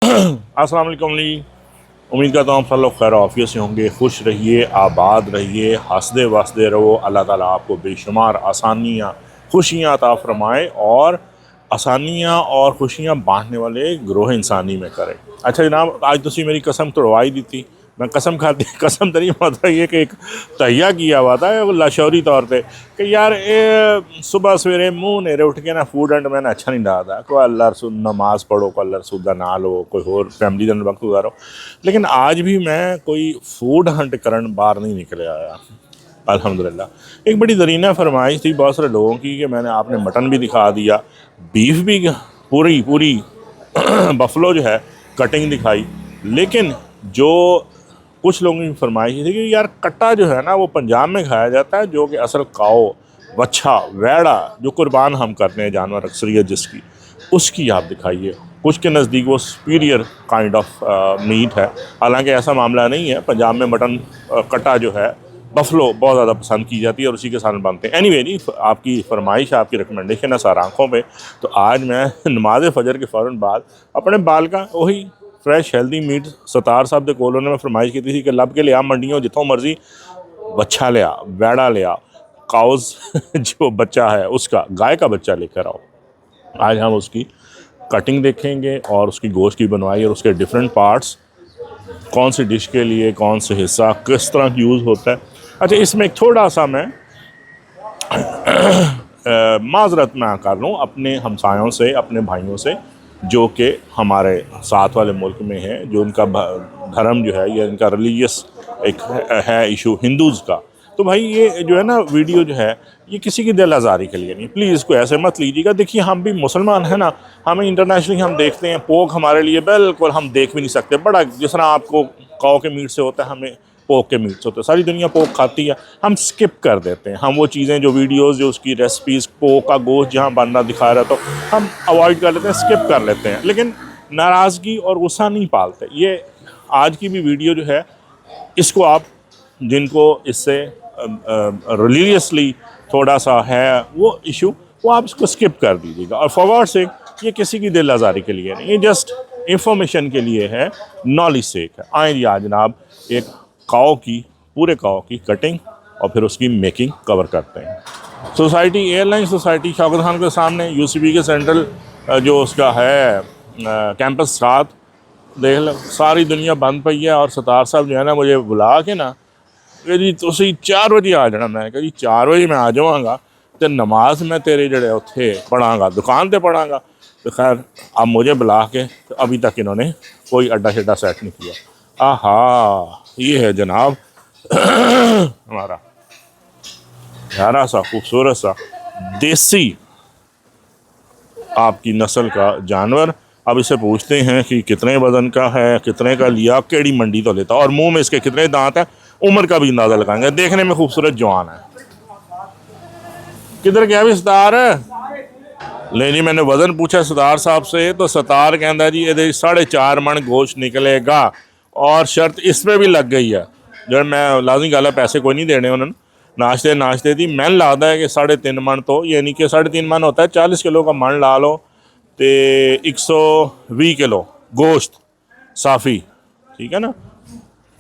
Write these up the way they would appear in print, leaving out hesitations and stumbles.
अस्सलाम वालेकुम जी। उम्मीद करता हूँ आप सब लोग खैर आफियत से होंगे। खुश रहिए, आबाद रहिए, हंसदे वसदे रहो। अल्लाह ताला आपको बेशुमार आसानियाँ खुशियाँ अता फरमाए और आसानियाँ और खुशियाँ बांटने वाले ग्रोह इंसानी में करे। अच्छा जनाब, आज तुसी मेरी कसम तोड़वाई दी थी। मैं कसम खाती कसम तरी मतलब ये कि एक तहिया किया हुआ था लाशौरी तौर पे कि यार ये सुबह सवेरे मुँह नेरे उठ के ना फूड एंड मैंने अच्छा नहीं डालता। कोई अल्लाह रसूल नमाज़ पढ़ो, कोई अल्लाह रसूल का ना लो, कोई और फैमिली दिन वक्त गुजारो। लेकिन आज भी मैं कोई फूड हंट करन बाहर नहीं निकले आया अल्हम्दुलिल्लाह। एक बड़ी दरीना फरमाइश थी बहुत सारे लोगों की कि मैंने आपने मटन भी दिखा दिया, बीफ भी पूरी पूरी बफलो जो है कटिंग दिखाई। लेकिन जो कुछ लोगों की फरमाइश थी कि यार कट्टा जो है ना वो पंजाब में खाया जाता है, जो कि असल काओ बच्छा वैड़ा जो कुर्बान हम करते हैं जानवर अक्सरियत जिसकी, उसकी आप दिखाइए। कुछ के नज़दीक वो सुपीरियर काइंड ऑफ मीट है। हालांकि ऐसा मामला नहीं है। पंजाब में मटन कट्टा जो है बफलो बहुत ज़्यादा पसंद की जाती है और उसी के साथ बनते हैं। एनीवे जी, आपकी फरमाइश, आपकी रिकमेंडेशन है सार आँखों पे। तो आज मैं नमाज फजर के फ़ौरन बाद अपने बाल का वही फ्रैश हेल्दी मीट सतार साहब के कोल उन्होंने फरमाइश की थी कि लब के लिया मंडियों जितों मर्जी बच्चा लिया, वैड़ा लिया, काउस जो बच्चा है उसका, गाय का बच्चा लेकर आओ। आज हम उसकी कटिंग देखेंगे और उसकी गोश्त की बनवाई और उसके डिफरेंट पार्ट्स, कौन सी डिश के लिए कौन से हिस्सा किस तरह यूज़ होता है। अच्छा, इसमें एक थोड़ा सा मैं माजरत मैं कर लूँ अपने हमसायों से, अपने भाइयों से जो कि हमारे साथ वाले मुल्क में हैं, जो इनका धर्म जो है या इनका रिलीजियस एक है इशू हिंदूज़ का। तो भाई ये जो है ना वीडियो जो है ये किसी की दिल आज़ारी के लिए नहीं, प्लीज़ इसको ऐसे मत लीजिएगा। देखिए हम भी मुसलमान हैं ना, हमें इंटरनेशनली हम देखते हैं पोक हमारे लिए बिल्कुल हम देख भी नहीं सकते। बड़ा जिस तरह आपको काऊ के मीट से होता है, हमें पोक के मीट से होता है। सारी दुनिया पोक खाती है, हम स्किप कर देते हैं। हम वो चीज़ें जो वीडियोस जो उसकी रेसिपीज़ पोक का गोश्त जहाँ बनना दिखा रहा तो हम अवॉइड कर लेते हैं, स्किप कर लेते हैं। लेकिन नाराज़गी और गुस्सा नहीं पालते। ये आज की भी वीडियो जो है इसको आप जिनको इससे रिलीजियसली थोड़ा सा है वो इशू, वो आप इसको स्किप कर दीजिएगा। और फॉरवर्ड से ये किसी की दिल आज़ारी के लिए नहीं, ये जस्ट इंफॉर्मेशन के लिए है, नॉलेज सेक है। आए जी आज जनाब एक काओ की, पूरे काओ की कटिंग और फिर उसकी मेकिंग कवर करते हैं। Society airline society Shaukat Khan के सामने यूसीबी के सेंट्रल जो उसका है कैंपस 7 देख लो, सारी दुनिया बंद पई है। और सतार साहब जो है ना मुझे बुला के ना जी तुसी 4 बजे आ जाना। मैं कहा जी 4 बजे मैं आ जावांगा तो नमाज मैं तेरे जड़े उत्थे पढ़ांगा, दुकान पे पढ़ांगा। तो खैर अब मुझे बुला के तो अभी तक इन्होंने कोई अड्डा शड्डा सेट नहीं किया। आहा, ये है जनाब हमारा प्यारा सा खूबसूरत सा देसी आपकी नस्ल का जानवर। अब इसे पूछते हैं कि कितने वजन का है, कितने का लिया, केड़ी मंडी तो लेता, और मुंह में इसके कितने दांत है, उम्र का भी अंदाजा लगाएंगे। देखने में खूबसूरत जवान है। किधर गया भी सतार? ले जी, मैंने वजन पूछा सतार साहब से तो सतार कहता जी ये 4.5 मन गोश्त निकलेगा और शर्त इसमें भी लग गई है। जो मैं लाजमी गल है पैसे कोई नहीं देने उन्होंने, नाश्ते दी मैंने लगता है कि 3.5 मन, तो यानी कि 3.5 मन होता है 40 किलो का मन ला लो तो 120 किलो गोश्त साफ़ी, ठीक है ना।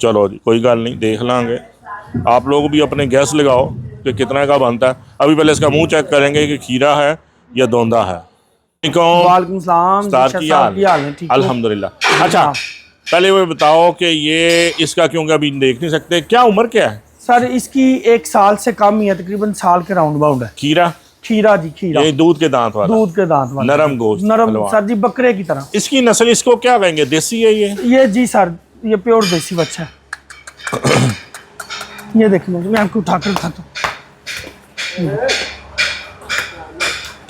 चलो जी कोई गल नहीं, देख लांगे। आप लोग भी अपने गैस लगाओ कि कितना का बनता है। अभी पहले इसका मुंह चेक करेंगे कि खीरा है या दोंदा है। वालेकुम सलाम, की हाल है? अल्हम्दुलिल्लाह। अच्छा पहले वो बताओ कि ये इसका क्योंकि अभी देख नहीं सकते, क्या उम्र क्या है सर? इसकी 1 साल से कम ही है, तकरीबन साल के राउंड अबाउट है। खीरा? खीरा जी, खीरा ये दूध के दांत वाला, दूध के दांत वाला नरम गोश्त, नरम सर जी, बकरे की तरह। इसकी नस्ल इसको क्या कहेंगे, देसी है ये जी सर, ये प्योर देसी बच्चा है। ये देख लो, मैं आपको उठाकर दिखाता हूँ।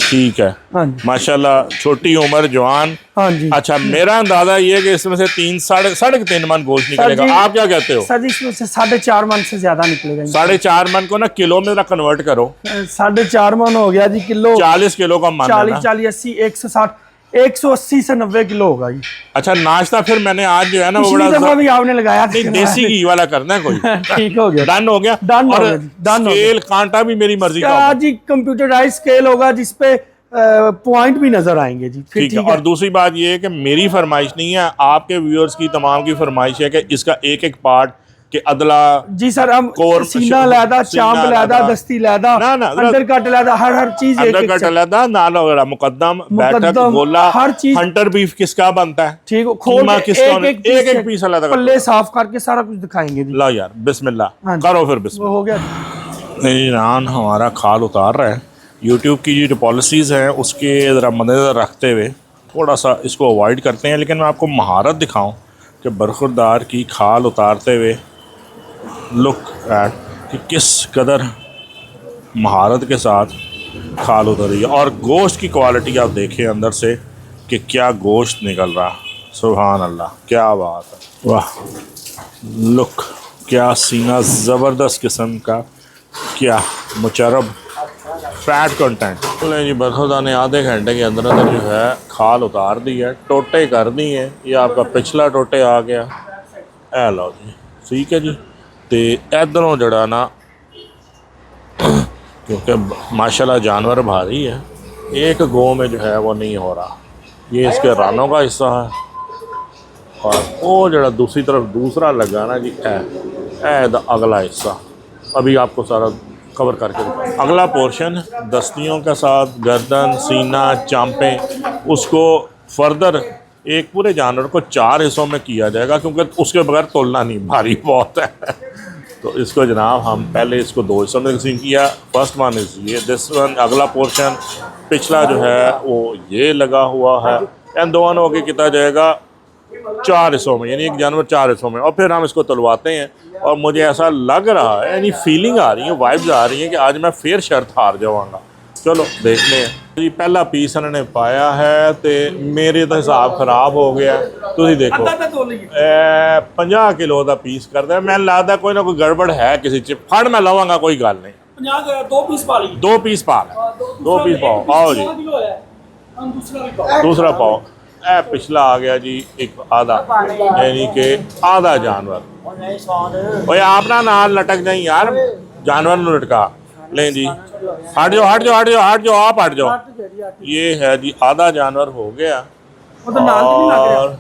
ठीक है, हाँ माशाल्लाह, छोटी उम्र, जवान। हाँ जी। अच्छा, मेरा अंदाजा ये है कि इसमें से 3-3.5 मन गोश्त निकलेगा। आप क्या कहते हो? सर जी इसमें से 4.5 मन से ज्यादा निकलेगा। 4.5 मन को ना किलो में कन्वर्ट करो। 4.5 मन हो गया जी किलो, 40 किलो का मन, 40 80 160 180 से 90 किलो होगा जी। अच्छा, नाश्ता फिर मैंने आज जो है ना वो बड़ा दफा भी आपने लगाया, नहीं देसी घी वाला करना है कोई। ठीक हो गया, डन हो गया। डन और हो गया, स्केल कांटा भी मेरी मर्जी का जी। कंप्यूटराइज स्केल होगा जिसपे पॉइंट भी नजर आएंगे जी। फिर ठीक है। और दूसरी बात ये है कि मेरी फरमाइश नहीं है, आपके व्यूअर्स की तमाम की फरमाइश है कि इसका एक एक पार्ट के अदला जी सर, हम कोर सीना लैदा, चांप लैदा, दस्ती लैदा, ना ना अंडर कट लैदा, हर चीज एक अंडर कट लैदा नाल वगैरह, मुकद्दम, बैठक, गोला, हर चीज। हंटर बीफ किसका बनता है, ठीक, खोल कीमा के किसका, एक एक पीस अलग पल्ले साफ करके सारा कुछ दिखाएंगे जी। ला यार बिस्मिल्लाह हाँ जी। करो फिर वो बिस्मिल्लाह। हो गया। नहीं, ईरान हमारा खाल उतार रहा है। यूट्यूब की जो पॉलिसीज़ हैं उसके ज़रा मद्देनज़र रखते हुए थोड़ा सा इसको अवॉइड करते हैं, लेकिन मैं आपको महारत दिखाऊं कि बरखुरदार की खाल उतारते हुए लुक एट कि किस कदर महारत के साथ खाल उतर रही है। और गोश्त की क्वालिटी आप देखें अंदर से कि क्या गोश्त निकल रहा। सुभान अल्लाह, क्या बात है, वाह। लुक, क्या सीना ज़बरदस्त किस्म का, क्या मुचरब फैट कंटेंट। बोले जी बरखुदा ने आधे घंटे के अंदर अंदर जो है खाल उतार दी है, टोटे कर दी है। ये आपका पिछला टोटे आ गया, ए लो जी, ठीक है जी। तो इधरों जड़ा ना क्योंकि माशाल्लाह जानवर भारी है, एक गो में जो है वो नहीं हो रहा। ये इसके रानों का हिस्सा है और वो जड़ा दूसरी तरफ दूसरा लगा ना जी, अगला हिस्सा अभी आपको सारा कवर करके दिखाऊं। अगला पोर्शन दस्तियों के साथ गर्दन, सीना, चांपें, उसको फर्दर एक पूरे जानवर को 4 हिस्सों में किया जाएगा क्योंकि उसके बगैर तोलना नहीं, भारी बहुत है। तो इसको जनाब हम पहले इसको 2 हिस्सों में तकसीम किया। फर्स्ट वन इज़ ये, दिस वन। अगला पोर्शन पिछला जो है वो ये लगा हुआ है। इन दोनों के किया जाएगा 4 हिस्सों में, यानी एक जानवर 4 हिस्सों में, और फिर हम इसको तलवाते हैं। और मुझे ऐसा लग रहा है, यानी फीलिंग आ रही है, वाइब्स आ रही हैं कि आज मैं फिर शर्त हार जाऊँगा। चलो देखते हैं जी। पहला पीस इन्होंने पाया है तो मेरे तो हिसाब खराब हो गया। तुम देखो 50 किलो का पीस करता है, मैं लगता कोई ना कोई गड़बड़ है किसी च फड़ मैं लवांगा, कोई गल नहीं। 2 पीस पा ली, 2 पीस पा लें, 2 पीस पाओ, आओ जी दूसरा पाओ। ए पिछला आ गया जी एक आधा, यानी कि आधा जानवर। ओए आप ना नाल लटक जाए यार, जानवर न लटका लें जी। हट जाओ हट जाओ हट जाओ हट जाओ, आप हट जाओ। ये है जी आधा जानवर हो गया। और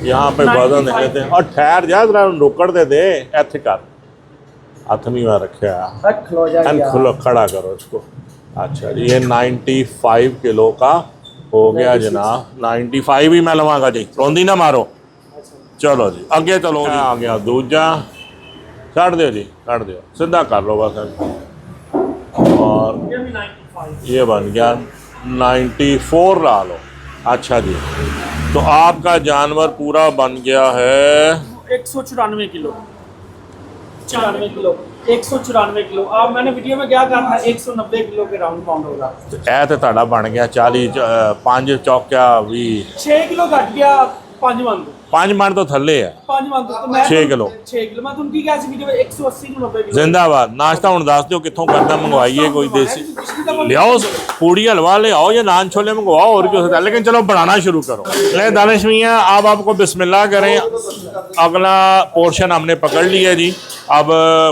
यहाँ पे वजन देते हैं और ठहर जा जरा, रोकड़ दे दे इत्थे कर, हथ नहीं मैं रखा, खुलो खड़ा करो इसको। अच्छा जी, ये 95 किलो का हो गया जनाब। 95 ही मैं लवांगा जी, रोंदी ना मारो। चलो जी अगे चलो जी। आ गया दूजा, कट दो जी, कट दो, सीधा कर लो बस। और ये बन गया 94 ला लो। अच्छा जी, तो आपका जानवर पूरा बन गया है 194 किलो, 94 किलो, 194 किलो। अब मैंने वीडियो में क्या कहा था, 190 किलो के राउंड पाउंड होगा। तो यह तो ਤੁਹਾਡਾ बन गया 40 5 चौकिया भी 6 किलो घट गया 5 मन 5 मन तो थले है 5 मन तो मैं 6 किलो 6 किलो मैं तुमकी क्या वीडियो में 180 ਨੂੰ 90 किलो। जिंदाबाद। नाश्ता हूँ दस दो कितों करना, मंगवाइए कोई देसी लियाओ, पूड़ी हलवा ले आओ या नान छोले मंगवाओ, और क्या होता है। लेकिन चलो बनाना शुरू करो। ले दानिश मियाँ, अब आपको बिस्मिल्लाह करें। अगला पोर्शन हमने पकड़ लिया जी। अब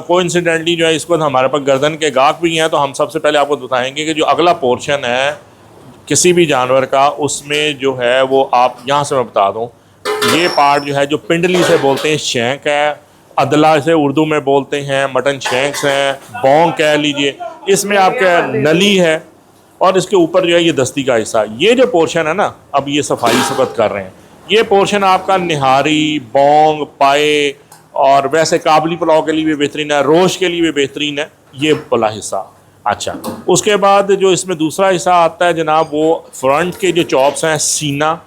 कोइंसिडेंटली जो है इसको हमारे पास गर्दन के गाहक भी हैं, तो हम सबसे पहले आपको बताएंगे कि जो अगला पोर्शन है किसी भी जानवर का, उसमें जो है वो आप यहाँ से मैं बता दूँ, ये पार्ट जो है जो पिंडली से बोलते हैं शेंक है, अदला से उर्दू में बोलते हैं, मटन शेंक्स हैं, बोंग कह लीजिए, इसमें आपका नली है और इसके ऊपर जो है ये दस्ती का हिस्सा। ये जो पोर्शन है ना, अब ये सफाई सबक कर रहे हैं, ये पोर्शन आपका निहारी, बोंग, पाए और वैसे काबली पुलाव के लिए भी बेहतरीन है, रोश के लिए भी बेहतरीन है ये वाला हिस्सा। अच्छा, उसके बाद जो इसमें दूसरा हिस्सा आता है जनाब, वो फ्रंट के जो चॉप्स हैं, सीना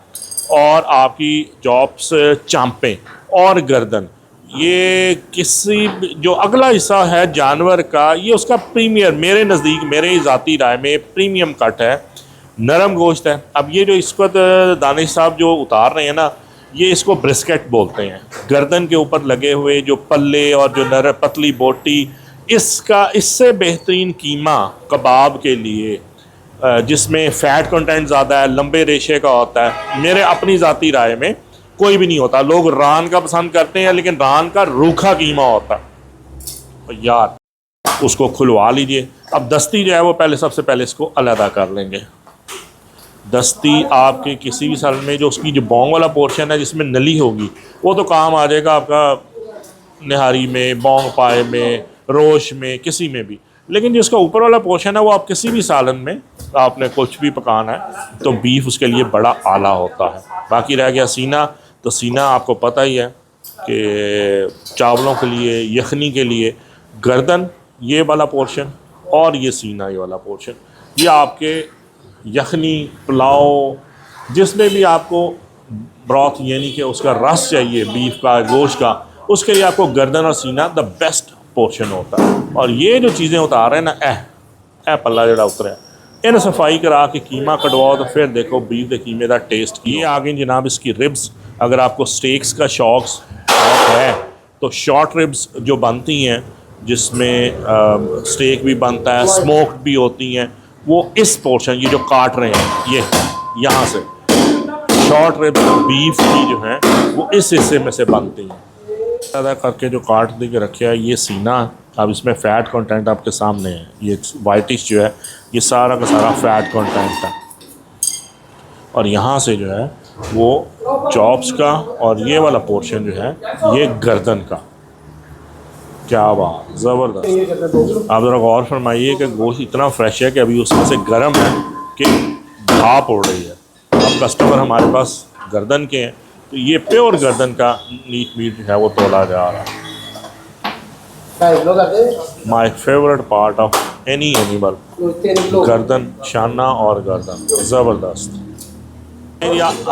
और आपकी चॉप्स, चांपें और गर्दन। ये किसी जो अगला हिस्सा है जानवर का, ये उसका प्रीमियर, मेरे नज़दीक, मेरे ज़ाती राय में प्रीमियम कट है, नरम गोश्त है। अब ये जो इस वक्त दानिश साहब जो उतार रहे हैं ना, ये इसको ब्रिस्केट बोलते हैं। गर्दन के ऊपर लगे हुए जो पल्ले और जो नर पतली बोटी, इसका इससे बेहतरीन कीमा कबाब के लिए, जिसमें फ़ैट कंटेंट ज़्यादा है, लंबे रेशे का होता है, मेरे अपनी ज़ाती राय में कोई भी नहीं होता। लोग रान का पसंद करते हैं, लेकिन रान का रूखा कीमा होता है। यार उसको खुलवा लीजिए। अब दस्ती जो है वो पहले सबसे पहले इसको अलहदा कर लेंगे। दस्ती आपके किसी भी साल में जो उसकी जो बोंग वाला पोर्शन है जिसमें नली होगी वो तो काम आ जाएगा आपका निहारी में, बोंग पाए में, रोश में, किसी में भी। लेकिन जो उसका ऊपर वाला पोर्शन है वो आप किसी भी सालन में आपने कुछ भी पकाना है तो बीफ उसके लिए बड़ा आला होता है। बाकी रह गया सीना, तो सीना आपको पता ही है कि चावलों के लिए, यखनी के लिए गर्दन ये वाला पोर्शन और ये सीना ये वाला पोर्शन, ये आपके यखनी पुलाव जिसमें भी आपको ब्रॉथ यानी कि उसका रस चाहिए बीफ का, गोश्त का, उसके लिए आपको गर्दन और सीना द बेस्ट पोर्शन होता है। और ये जो चीज़ें उतार रहे हैं ना, ए पल्ला जड़ा उतरा है, इन सफाई करा के कीमा कटवाओ तो फिर देखो बीफ के कीमे का टेस्ट की। ये आ गई जनाब इसकी रिब्स। अगर आपको स्टेक्स का शौक है तो शॉर्ट रिब्स जो बनती हैं जिसमें स्टेक भी बनता है, स्मोक्ड भी होती हैं, वो इस पोर्शन ये जो काट रहे हैं ये यहाँ से शॉर्ट रिब्स बीफ की जो है वो इस हिस्से में से बनती हैं। ज़्यादा करके जो काट दे के रखे है ये सीना। अब इसमें फ़ैट कंटेंट आपके सामने है, ये वाइटिश जो है ये सारा का सारा फ़ैट कंटेंट है। और यहाँ से जो है वो चॉप्स का और ये वाला पोर्शन जो है ये गर्दन का। क्या बात, ज़बरदस्त। आप ज़रा गौर फरमाइए कि गोश्त इतना फ्रेश है कि अभी उसमें से गर्म है कि भाप उड़ रही है। अब कस्टमर हमारे पास गर्दन के हैं तो ये प्योर गर्दन का मीट है वो तोला जा रहा है। My favourite part of any animal, गर्दन, शाना और गर्दन, ज़बरदस्त।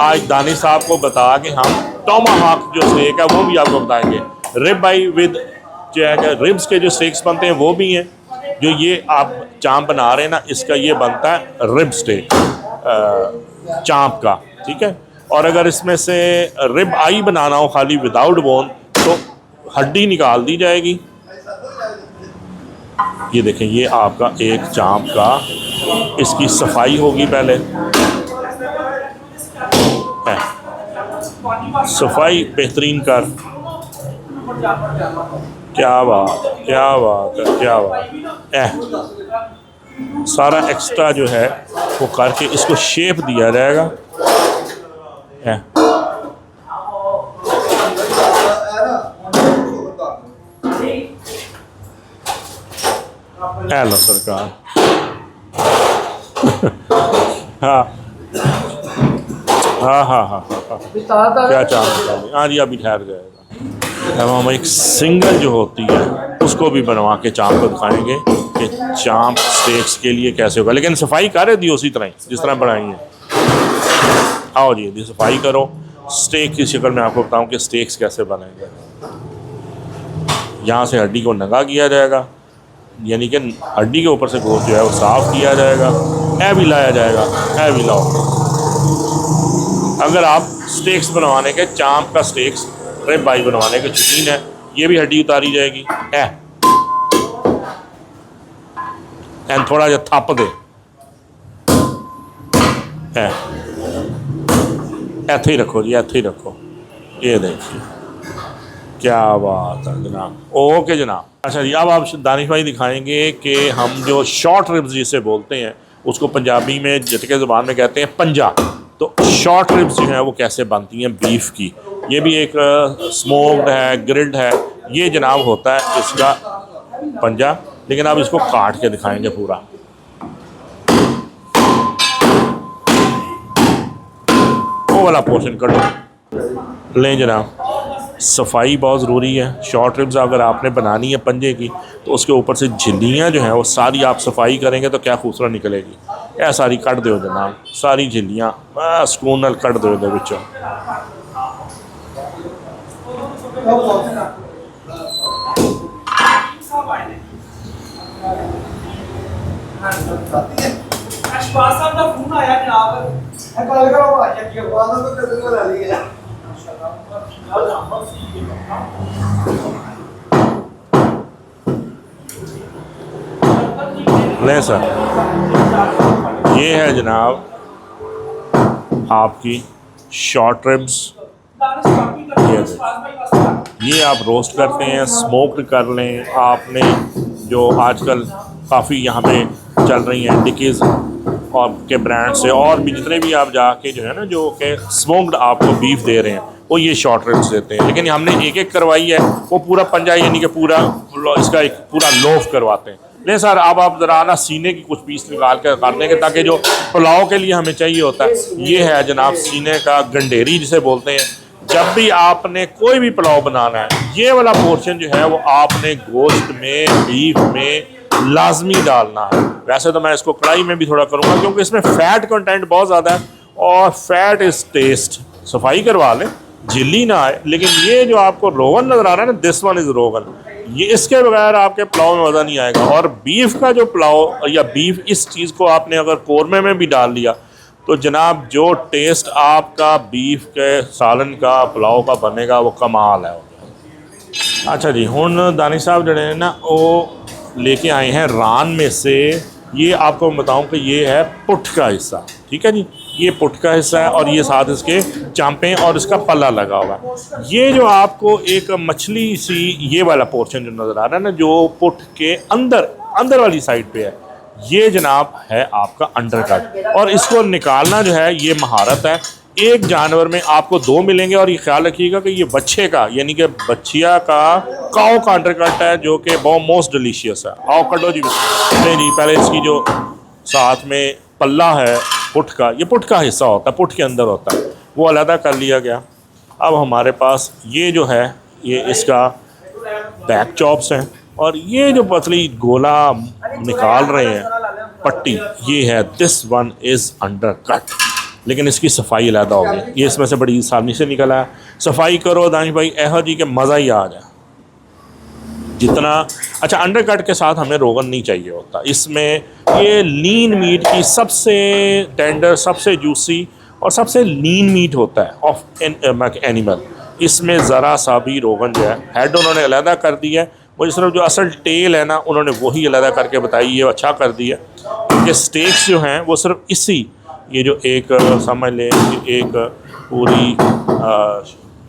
आज दानिश साहब को बता के हम टोमाहाक जो स्टेक है वो भी आपको बताएंगे। रिब बाई विद जो है कि रिब्स के जो स्टेक्स बनते हैं वो भी हैं। जो ये आप चाँप बना रहे हैं ना, इसका ये बनता है रिब स्टेक चाँप का, ठीक है। और अगर इसमें से रिब आई बनाना हो खाली विदाउट बोन तो हड्डी निकाल दी जाएगी। ये देखें, ये आपका एक चाँप का, इसकी सफाई होगी पहले, सफाई बेहतरीन कर। क्या बात, क्या बात है, क्या बात। सारा एक्स्ट्रा जो है वो करके इसको शेप दिया जाएगा। हेलो सरकार। हाँ हाँ हाँ हाँ हाँ, क्या चाँप, हाँ जी अभी ठहर जाएगा। अब हम एक सिंगल जो होती है उसको भी बनवा के चाँप को दिखाएंगे कि चाँप स्टेक्स के लिए कैसे होगा। लेकिन सफाई कर दी उसी तरह जिस तरह बनाई है। आओ जी, यदि सफाई करो। स्टेक की शक्ल में आपको बताऊं कि स्टेक्स कैसे बनेंगे। यहाँ से हड्डी को नंगा किया जाएगा, यानी कि हड्डी के ऊपर से गोश्त जो है वो साफ़ किया जाएगा। ऐ भी लाया जाएगा, ऐ भी लाओ। अगर आप स्टेक्स बनवाने के, चाँप का स्टेक्स रिब बाई बनवाने के शौकीन है, ये भी हड्डी उतारी जाएगी। एंड थोड़ा जा थप दे, ऐसे ही रखो जी, ऐसे ही रखो। ये देखिए क्या बात है जनाब। ओके जनाब। अच्छा जी, अब आप दानिश भाई दिखाएंगे कि हम जो शॉर्ट रिब्स जिसे बोलते हैं उसको पंजाबी में झटके ज़ुबान में कहते हैं पंजा। तो शॉर्ट रिब्स जो हैं वो कैसे बनती हैं बीफ की। ये भी एक स्मोक्ड है, ग्रिल्ड है। ये जनाब होता है इसका पंजा, लेकिन आप इसको काट के दिखाएंगे पूरा। वो वाला पोर्शन कटो लें जनाब। सफाई बहुत ज़रूरी है। शॉर्ट रिब्स अगर आपने बनानी है पंजे की तो उसके ऊपर से झिल्लियाँ जो हैं वो सारी आप सफाई करेंगे तो क्या खूबसूरत निकलेगी। यह सारी कट दो जनाब, सारी झिल्लियाँ बस सुकून नाल कट दो दे विचों। ले सर, ये है जनाब आपकी शॉर्ट रिब्स। ये आप रोस्ट करते हैं, स्मोक्ड कर लें। आपने जो आजकल काफ़ी यहाँ पे चल रही हैं, डिकीज़ और के ब्रांड से, और भी जितने भी आप जाके जो है ना जो कि स्मोक्ड आपको बीफ दे रहे हैं वो ये शॉर्ट रिब्स देते हैं। लेकिन हमने एक एक करवाई है, वो पूरा पंजा यानी कि पूरा इसका एक पूरा लोफ करवाते हैं। नहीं सर, अब आप ज़रा ना सीने की कुछ पीस निकाल कर कर देंगे, ताकि जो पुलाव के लिए हमें चाहिए होता है ये है जनाब सीने का गंडेरी जिसे बोलते हैं। जब भी आपने कोई भी पुलाव बनाना है, ये वाला पोर्शन जो है वो आपने गोश्त में, बीफ में लाजमी डालना है। वैसे तो मैं इसको कढ़ाई में भी थोड़ा करूँगा क्योंकि इसमें फ़ैट कंटेंट बहुत ज़्यादा है, और फैट इज़ टेस्ट। सफाई करवा लें, झिल्ली ना आए। लेकिन ये जो आपको रोगन नज़र आ रहा है ना, दिस वन इज़ रोगन, ये इसके बगैर आपके पुलाव में मज़ा नहीं आएगा। और बीफ का जो पुलाव या बीफ इस चीज़ को आपने अगर कौरमे में भी डाल लिया तो जनाब जो टेस्ट आपका बीफ के सालन का पुलाव का बनेगा वो कमाल है। अच्छा जी, हुण दानिश साहब जड़े हैं ना वो लेके आए हैं रान में से। ये आपको बताऊं कि ये है पुठ का हिस्सा, ठीक है जी, ये पुठ का हिस्सा है और ये साथ इसके चांपे और इसका पल्ला लगा हुआ है। ये जो आपको एक मछली सी ये वाला पोर्शन जो नज़र आ रहा है ना, जो पुठ के अंदर वाली साइड पे है, ये जनाब है आपका अंडर कट। और इसको निकालना जो है ये महारत है। एक जानवर में आपको दो मिलेंगे, और ये ख्याल रखिएगा कि ये बच्चे का यानी कि बच्चिया का काऊ का अंडर कट है, जो कि बहुत मोस्ट डिलीशियस है। आओ कटो जी। नहीं जी, पहले इसकी जो साथ में पल्ला है पुठ का, ये पुठ का हिस्सा होता है, पुठ के अंदर होता है, वो अलहदा कर लिया गया। अब हमारे पास ये जो है ये इसका बैक चॉप्स हैं, और ये जो पतली गोला निकाल रहे हैं पट्टी, ये है this one is under cut. लेकिन इसकी सफाई अलहदा हो गई, ये इसमें से बड़ी आसानी से निकला है। सफाई करो दानिश भाई, ऐहो जी के मज़ा ही आ जाए जितना। अच्छा, अंडर कट के साथ हमें रोगन नहीं चाहिए होता। इसमें ये लीन मीट की सबसे टेंडर, सबसे जूसी और सबसे लीन मीट होता है ऑफ एनिमल। इसमें ज़रा सा भी रोगन जो है, हेड उन्होंने अलहदा कर दिया है, वो सिर्फ जो असल टेल है ना उन्होंने वही अलहदा करके बताई, ये अच्छा कर दिया। इनके स्टेक्स जो हैं वो सिर्फ इसी, ये जो एक समझ लें एक पूरी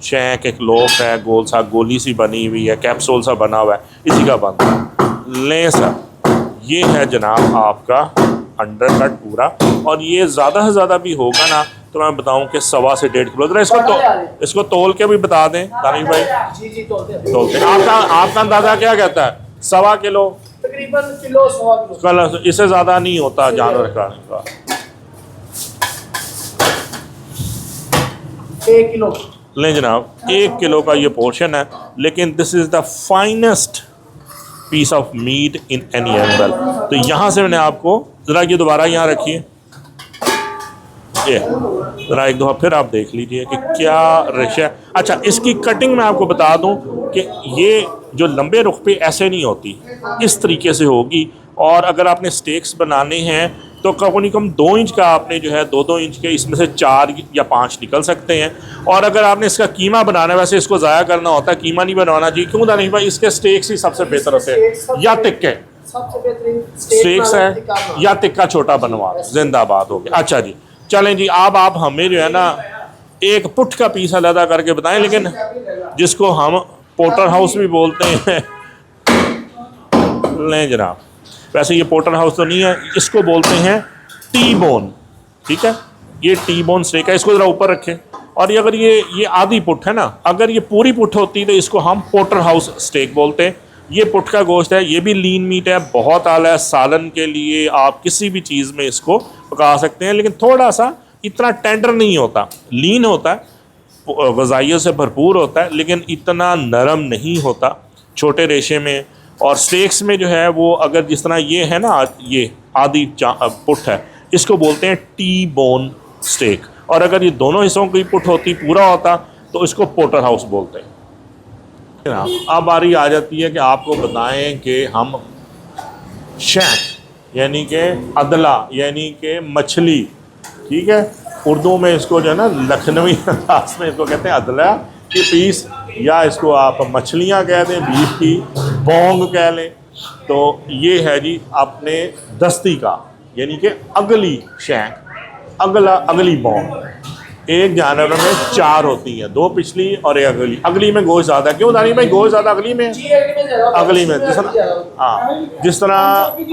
शैक, एक लोफ है, गोल सा गोली सी बनी हुई है, कैप्सूल सा बना हुआ है, इसी का बनता है। लें सर, ये है जनाब आपका अंडर कट पूरा। और ये ज़्यादा से ज़्यादा भी होगा ना तो मैं बताऊं कि 1.25 से 1.5 किलो। जरा इसको तोल के भी बता दें दानिश भाई। जी तोलते हैं। आपका अंदाज़ा क्या कहता है? 1.25 किलो तकरीबन किलो 1.25 किलो, कल इससे ज़्यादा नहीं होता जानवर का। 1 किलो लें जनाब, 1 किलो का ये पोर्शन है, लेकिन this is the finest piece of meat in any animal. तो यहाँ से मैंने आपको ज़रा ये दोबारा यहाँ रखिए, ये ज़रा एक दफ़ा फिर आप देख लीजिए कि क्या रेशा है। अच्छा, इसकी कटिंग मैं आपको बता दूं कि ये जो लंबे रुख पे ऐसे नहीं होती, इस तरीके से होगी। और अगर आपने स्टेक्स बनाने हैं तो कम से कम 2 इंच का आपने जो है 2-2 इंच के इसमें से 4 या 5 निकल सकते हैं। और अगर आपने इसका कीमा बनाना है, वैसे इसको ज़ाया करना होता है, कीमा नहीं बनवाना चाहिए। क्यों दानिश भाई? इसके स्टेक्स ही सबसे बेहतर होते हैं, या टिक्के सबसे बेहतरीन स्टेक्स है, या टिक्का छोटा बनवा, जिंदाबाद हो गया। अच्छा जी, चलें जी, अब आप हमें जो है ना एक पुठ का पीस अलहदा करके बताएं, लेकिन जिसको हम पोर्टर हाउस भी बोलते हैं। लें जनाब, वैसे ये पोर्टर हाउस तो नहीं है, इसको बोलते हैं टी बोन, ठीक है, ये टी बोन स्टेक है। इसको ज़रा ऊपर रखें। और ये अगर ये आधी पुठ है ना, अगर ये पूरी पुठ होती तो इसको हम पोर्टर हाउस स्टेक बोलते हैं। ये पुठ का गोश्त है, ये भी लीन मीट है, बहुत आला है सालन के लिए, आप किसी भी चीज़ में इसको पका सकते हैं। लेकिन थोड़ा सा इतना टेंडर नहीं होता, लीन होता है, ग़ज़ाइयों से भरपूर होता है, लेकिन इतना नरम नहीं होता, छोटे रेशे में। और स्टेक्स में जो है वो अगर जिस तरह ये है ना, ये आधी पुठ है, इसको बोलते हैं टी बोन स्टेक। और अगर ये दोनों हिस्सों की पुठ होती, पूरा होता, तो इसको पोर्टर हाउस बोलते हैं। अब बारी आ जाती है कि आपको बताएं कि हम शैक यानी कि अदला यानी कि मछली, ठीक है, उर्दू में इसको जो है ना लखनवी अंदाज में इसको कहते हैं अदला की पीस, या इसको आप मछलियाँ कह दें, बीफ की बोंग कह लें। तो ये है जी अपने दस्ती का यानी कि अगली शैक, अगली बोंग। एक जानवर में 4 होती हैं, 2 पिछली और 1 अगली। अगली में गोश्त ज़्यादा, क्यों दानी भाई गोश्त ज़्यादा अगली में? जी अगली में ज़्यादा, अगली में जिस तरह, हाँ, जिस तरह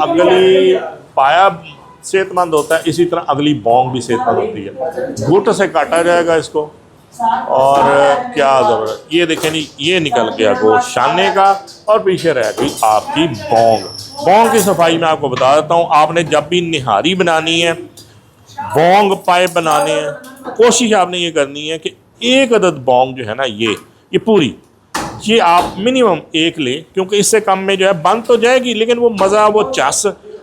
अगली पाया सेहतमंद होता है, इसी तरह अगली बोंग भी सेहतमंद होती है। घुट से काटा जाएगा इसको, और क्या ज़बरदस्त, ये देखें जी, ये निकल गया गोश्त शाने का, और पीछे रह गई आपकी बोंग। बोंग की सफाई मैं आपको बता देता हूँ। आपने जब भी निहारी बनानी है, बोंग पाए बनाने हैं, कोशिश आपने ये करनी है कि 1 अदद बोंग जो है ना, ये पूरी, ये आप मिनिमम 1 लें, क्योंकि इससे कम में जो है बन तो जाएगी, लेकिन वो मज़ा, वो चस,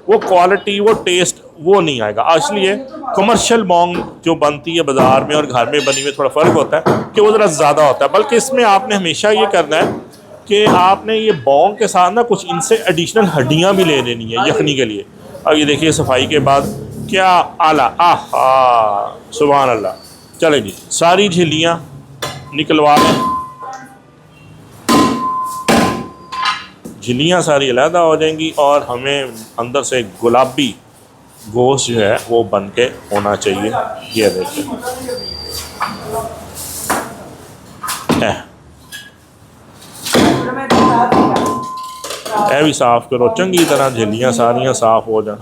वो क्वालिटी, वो टेस्ट वो नहीं आएगा। इसलिए कमर्शियल बोंग जो बनती है बाज़ार में और घर में बनी हुई थोड़ा फ़र्क होता है कि वो ज़रा ज़्यादा होता है। बल्कि इसमें आपने हमेशा ये करना है कि आपने ये बोंग के साथ ना कुछ इनसे एडिशनल हड्डियाँ भी ले लेनी है यखनी के लिए। और ये देखिए सफाई के बाद क्या आला, आहा सुभान अल्लाह। चले जी, सारी झिल्लियाँ निकलवा लें, झिल्लियाँ सारी अलहदा हो जाएंगी, और हमें अंदर से गुलाबी गोश्त जो है वो बन के होना चाहिए। ये देखें, भी साफ़ करो चंगी तरह, झिल्लियाँ सारियाँ साफ़ हो जाए।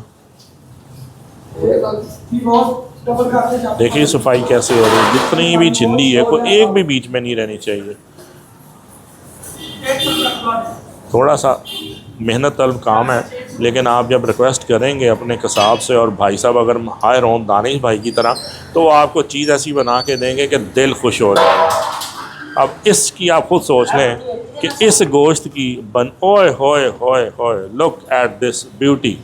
देखिए सफाई कैसे हो रही है, जितनी भी झिल्ली है कोई एक भी बीच में नहीं रहनी चाहिए। थोड़ा सा मेहनत तलब काम है, लेकिन आप जब रिक्वेस्ट करेंगे अपने कसाब से, और भाई साहब अगर हाय रोन दानिश भाई की तरह, तो वो आपको चीज़ ऐसी बना के देंगे कि दिल खुश हो जाएगा। अब इसकी आप खुद सोच लें कि इस गोश्त की बन, ओए होए होए होए, लुक एट दिस ब्यूटी।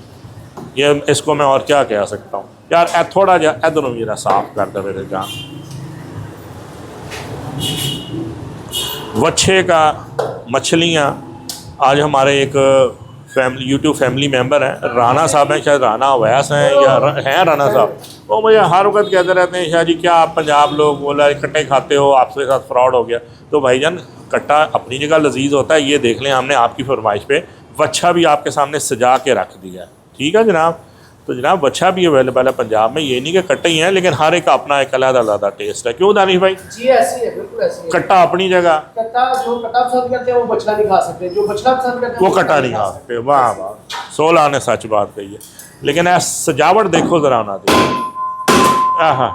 ये इसको मैं और क्या कह सकता हूँ यार। थोड़ा जा इधर मेरा साफ कर दे मेरे जान। वच्छे का मछलियाँ, आज हमारे एक फैमिली यूट्यूब फैमिली मेंबर हैं, राना साहब हैं, शायद राना अवैस हैं या हैं राना साहब, वो मुझे हर वक्त कहते रहते हैं, शाह जी क्या आप पंजाब लोग बोला कट्टे खाते हो, आपके साथ फ्रॉड हो गया। तो भाईजान कट्टा अपनी जगह लजीज होता है, ये देख लें हमने आपकी फरमाइश पे वच्छा भी आपके सामने सजा के रख दिया है। ठीक है जनाब, तो जनाब वच्छा भी अवेलेबल है पंजाब में, ये नहीं कि कट्टे ही हैं, लेकिन हर एक अपना एक अलग टेस्ट है। क्यों दानिश भाई? जी ऐसी है, बिल्कुल ऐसी है। कट्टा अपनी जगह, कट्टा जो कट्टा पसंद करते हैं वो बछड़ा नहीं खा सकते, जो बछड़ा पसंद करते हैं वो कट्टा नहीं खा सकते। वाह वाह, 16 ने सच बात कही है। लेकिन ऐ सजावट देखो ज़रा ना दी, हाँ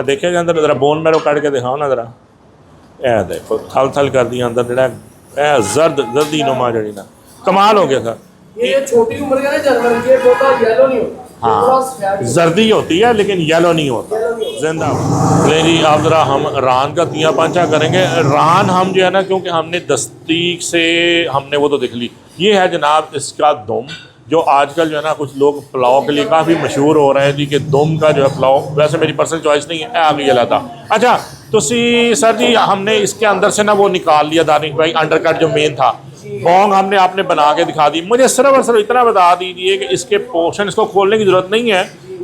देखेगा अंदर ज़रा बोन मेरो काट के दिखाओ ना ज़रा, ए देखो थल थल कर दिया अंदर, जरा जर्दी नुमा जड़ी ना, कमाल हो गया सर। ये छोटी उम्र का ना जानवर, ये बोता येलो नहीं होता, हाँ जर्दी होती है लेकिन येलो नहीं होता। जिंदा नहीं जी, आप ज़रा हम रान का तिया पांचा करेंगे। रान हम जो है ना, क्योंकि हमने दस्तूर से हमने वो तो देख ली, ये है जनाब इसका दुम, जो आजकल जो है ना कुछ लोग पुलाव के लिए काफ़ी मशहूर हो रहे हैं जी, कि दुम का जो है पुलाव, वैसे मेरी पर्सनल चॉइस नहीं है, आगे गला था। अच्छा तो सर जी हमने इसके अंदर से ना वो निकाल लिया दानिश भाई, अंडरकट जो मेन था, बोंग हमने आपने बना के दिखा दी। मुझे सिर्फ और सिर्फ इतना बता दीजिए कि इसके पोर्शन, इसको खोलने की ज़रूरत नहीं है,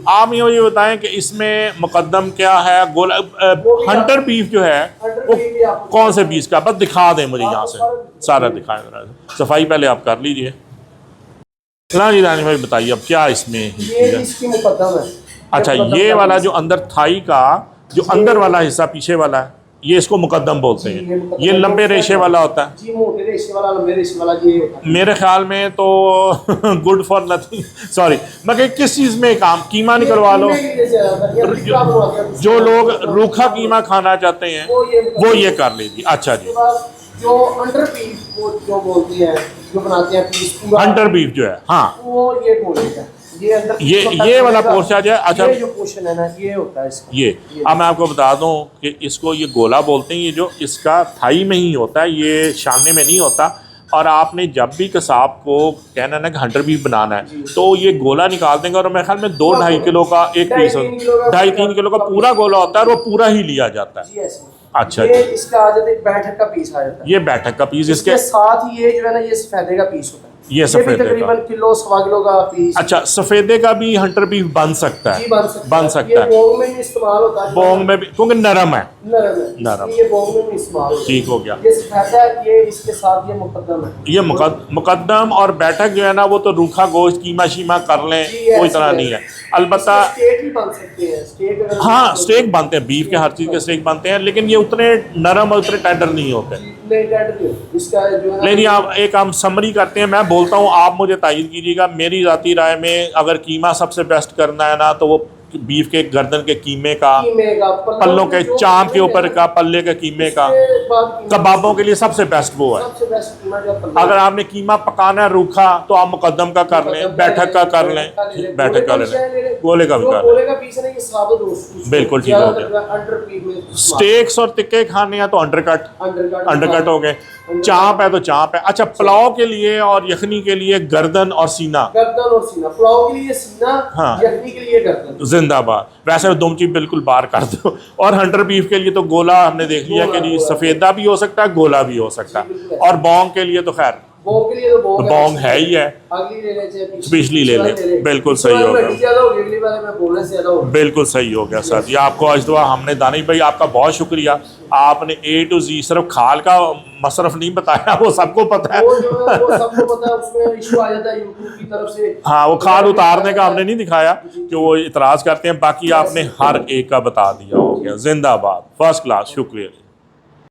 आप ये बताएं कि इसमें मुकद्दम क्या है। हंटर बीफ जो है वो कौन से बीस का, बस दिखा दें मुझे यहाँ से, सारा दिखाएं जरा। सफाई पहले आप कर लीजिए। चला जी दानिश भाई बताइए अब क्या इसमें ये इसकी मुकद्दम है। अच्छा ये वाला जो अंदर थाई का जो अंदर वाला हिस्सा पीछे वाला है, ये इसको मुकद्दम बोलते हैं। ये लंबे रेशे वाला होता है जी, मोटे रेशे वाला, लंबे रेशे वाला ये होता है। मेरे ख्याल में तो गुड फॉर नथिंग, सॉरी मैं कहीं किस चीज़ में काम, कीमा निकलवा लो। जो लोग रूखा कीमा खाना चाहते हैं वो ये कर लीजिए। अच्छा जी, जो अंडर बीफ वो जो बोलते हैं, जो बनाते हैं पीस पूरा, अंडर बीफ जो है, हाँ वो ये बोलेगा, ये अंदर ये वाला पोर्शन जो है। अच्छा ये जो पोर्शन है ना, ये होता है इसका। ये अब मैं आपको बता दूं कि इसको ये गोला बोलते हैं, ये जो इसका थाई में ही होता है, ये शाने में नहीं होता। और आपने जब भी कसाब को कहना है ना कि हंटर बीफ बनाना है, तो ये गोला निकाल देंगे, और मेरे ख्याल में 2-2.5 किलो का एक पीस, 2.5-3 किलो का पूरा गोला होता है, और वो पूरा ही लिया जाता है। अच्छा ये इसका आ जाता है बैठक का पीस आ जाता है, ये बैठक का पीस, इसके साथ ही ये जो है ना, ये सफेदे का पीस होता है। ये भी सफेदे का। तकरीबन किलो सवा किलो का पीस। अच्छा, सफेदे का भी हंटर बीफ बन सकता जी है? बन सकता है। ये बोंग में भी इस्तेमाल होता है। बोंग में भी, क्योंकि नरम है। नरम है, नरम। इसलिए ये बोंग में भी इस्तेमाल होता है। ठीक हो गया। ये सफेदा, ये इसके साथ ये मुकद्दम है। ये मुकद्दम और बैठक जो है ना, वो तो रूखा गोश्त कीमा शीमा कर लें, जी, कोई ऐसे तरह है। नहीं है। अलबत्ता स्टेक भी बन सकते हैं, स्टेक अगर हाँ, स्टेक बनते हैं, बीफ के हर चीज़ के स्टेक बनते हैं, लेकिन ये उतने नरम और उतने टेंडर नहीं होते। नहीं, टेंडर नहीं होता। इसका जो है नहीं, आप एक हम समरी करते हैं, मैं बोलता हूँ, आप मुझे तायीद कीजिएगा। मेरी ज़ाती राय में अगर कीमा सबसे बेस्ट करना है ना, तो वो बीफ के गर्दन के कीमे का, कीमे का, पल्लों के चाम के ऊपर का, पल्ले के कीमे का, उसके बाद कीमा कबाबों के लिए सबसे बेस्ट वो है। सबसे बेस्ट कीमा जो पल्ला। अगर आपने कीमा पकाना है रूखा, तो आप मुकद्दम का कर लें, बैठक का कर लें, बैठक का ले लें, गोले का भी कर लें। गोले का पीस है ना, ये साबुत रोस्ट। बिल्कुल ठीक हो गया। अंडर पीस में स्टेक्स और टिक्के खाने हैं तो अंडरकट हो गए। अंडरकट चाप है तो चाप है। अच्छा, पुलाव के लिए और यखनी के लिए गर्दन और सीना। गर्दन और सीना, पुलाव के लिए सीना, हाँ। यखनी के लिए गर्दन। जिंदाबाद। वैसे दो चीज बिल्कुल बाहर कर दो। और हंटर बीफ के लिए तो गोला हमने देख लिया कि जी सफेदा भी हो सकता है, गोला भी हो सकता है। और बोंग के लिए तो खैर बोंग के लिए तो बोंग है ही है। अगली ले ले, पिछली ले ले। बिल्कुल सही हो गया। ज्यादा होगी, अगली बार मैं बोलने से ज्यादा होगी। बिल्कुल सही हो गया सर। ये आपको आज दुआ हमने दानिश भाई, आपका बहुत शुक्रिया। आपने A to Z सिर्फ खाल का मसरफ नहीं बताया, वो सबको पता है। वो जो है वो सबको पता है, उसमें इशू आ जाता है यूट्यूब की तरफ से। हाँ, वो खाल उतारने का हमने नहीं दिखाया कि वो इतराज करते हैं, बाकी आपने हर एक का बता दिया। हो गया। जिंदाबाद, फर्स्ट क्लास, शुक्रिया।